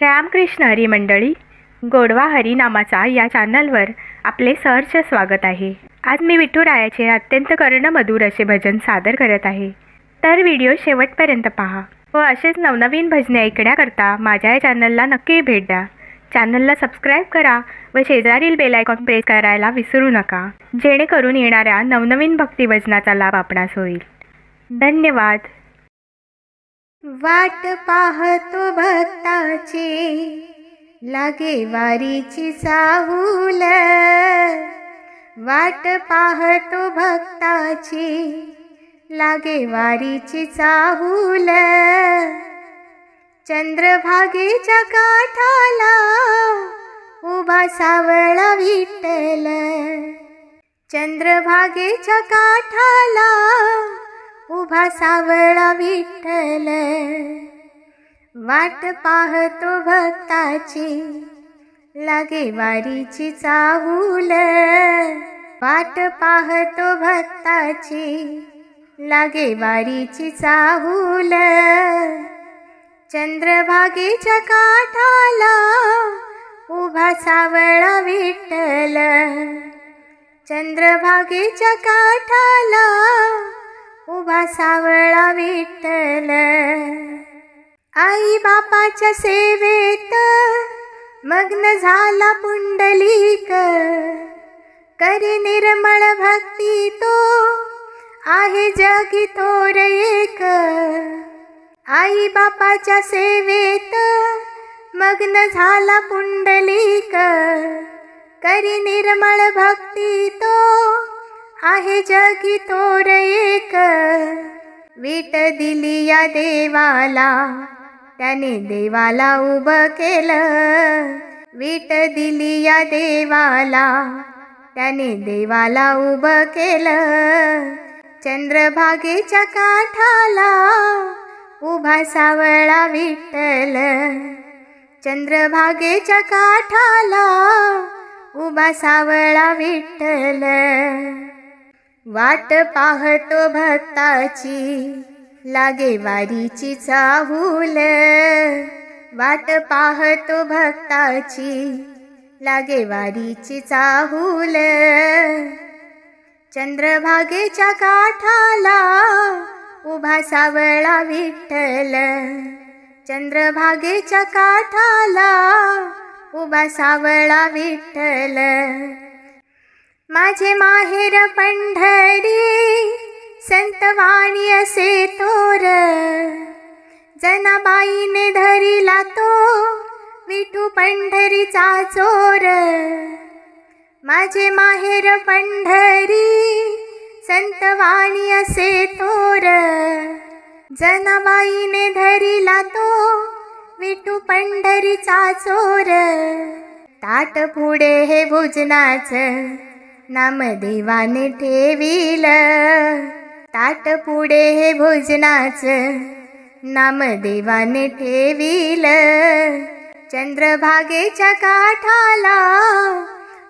रामकृष्ण हरी मंडळी, गोडवा हरी नामाचा या चॅनलवर आपले सहर्ष स्वागत आहे. आज मी विठुरायाचे अत्यंत कर्णमधुर असे भजन सादर करत आहे. तर व्हिडिओ शेवटपर्यंत पहा व असेच नवनवीन भजने ऐकण्याकरता माझ्या या चॅनलला नक्की भेट द्या. चॅनलला सबस्क्राईब करा व शेजारील बेल आयकॉन प्रेस करायला विसरू नका, जेणेकरून येणाऱ्या नवनवीन भक्ती भजनाचा लाभ आपणास होईल. धन्यवाद. वाट पाहतो भक्ताची, लागे वारीची चाहूल. वाट पाहतो भक्ताची, लागे वारीची चाहूल. चंद्रभागेच्या काठाला उभा सावळा विठ्ठल. चंद्रभागेच्या काठाला उभा सावळा विठ्ठल. वाट पाहतो भक्ताची, लागे वारीची चाहूल. वाट पाहतो भक्ताची, लागे वारीची चाहूल. चंद्रभागेच्या काठाला उभा सावळा विठ्ठल. चंद्रभागेच्या काठाला उभा सावळा विठ्ठल. आई बापाच्या सेवेत मग्न झाला पुंडलिक. करे निर्मळ भक्ती तो, आहे जगी थोर एक. आई बापाच्या सेवेत मग्न झाला पुंडलिक. करे निर्मळ भक्ती तो, आहे जगी थोर एक. वीट दिली या देवाला, त्याने देवाला उभं केलं. वीट दिली या देवाला, त्याने देवाला उभं केलं. चंद्रभागेच्या काठाला उभा सावळा विठ्ठल. चंद्रभागेच्या काठाला उभा सावळा विठ्ठल. वाट पाहतो भक्ताची, लागे वारीची चाहूल. वाट पाहतो भक्ताची, लागे वारीची चाहूल. चंद्रभागेच्या काठाला उभा सावळा विठ्ठल. चंद्रभागेच्या काठाला उभा सावळा विठ्ठल. माझे माहेर पंढरी, संतवाणी असे तोर. जनाबाईने धरिला तो, विठू पंढरीचा चोर. माझे माहेर पंढरी, संतवाणी असे तोर. जनाबाईने धरिला तो, विठू पंढरीचा चोर. ताट पुढे हे भोजनाचं, नामदेवाने ठेविल. ताट पुढे हे भोजनाचं, नामदेवाने ठेविल. चंद्रभागेच्या काठाला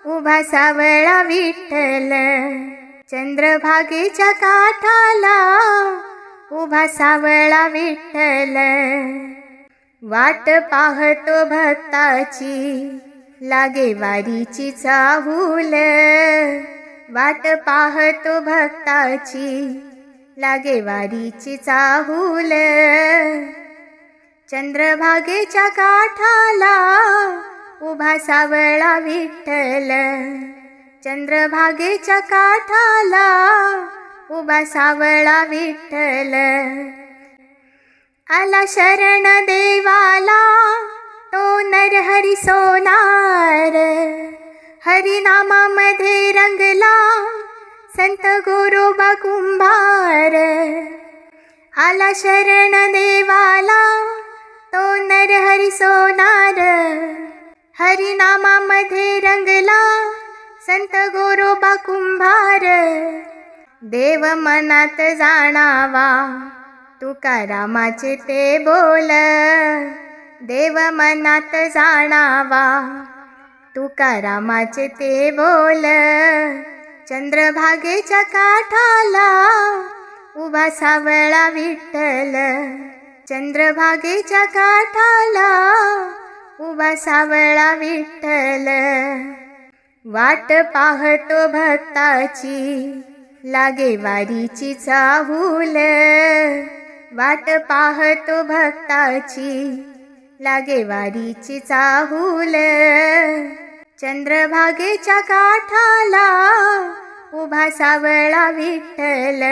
उभा सावळा विठ्ठल. चंद्रभागेच्या काठाला उभा सावळा विठ्ठल. वाट पाहतो भक्ताची, लागे वारीची चाहूल. वाट पाहतो भक्ताची, लागे वारीची चाहूल. चंद्रभागेच्या काठाला उभा सावळा विठ्ठल. चंद्रभागेच्या काठाला उभा सावळा विठ्ठल. आला शरण देवाला तो नरहरी सोनार. हरिनामामध्ये रंगला संत गोरोबा कुंभार. आला शरण देवाला तो नरहरी सोनार. हरिनामामध्ये रंगला संत गोरोबा कुंभार. देव मनात जाणावा, तुकारामाचे ते बोल. देव मनात जाणावा, तुकारामाचे ते बोल. चंद्रभागेच्या काठाला उभा सावळा विठ्ठल. चंद्रभागेच्या काठाला उभा सावळा विठ्ठल. वाट पाहतो भक्ताची लागे वारीची चाहूल. वाट पाहतो भक्ताची लागे वारीची चाहूल. चंद्रभागेच्या काठाला उभा सावळा विठ्ठल.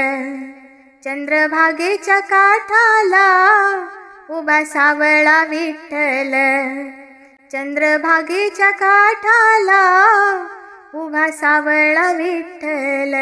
चंद्रभागेच्या काठाला उभा सावळा विठ्ठल. चंद्रभागेच्या काठाला उभा सावळा विठ्ठल.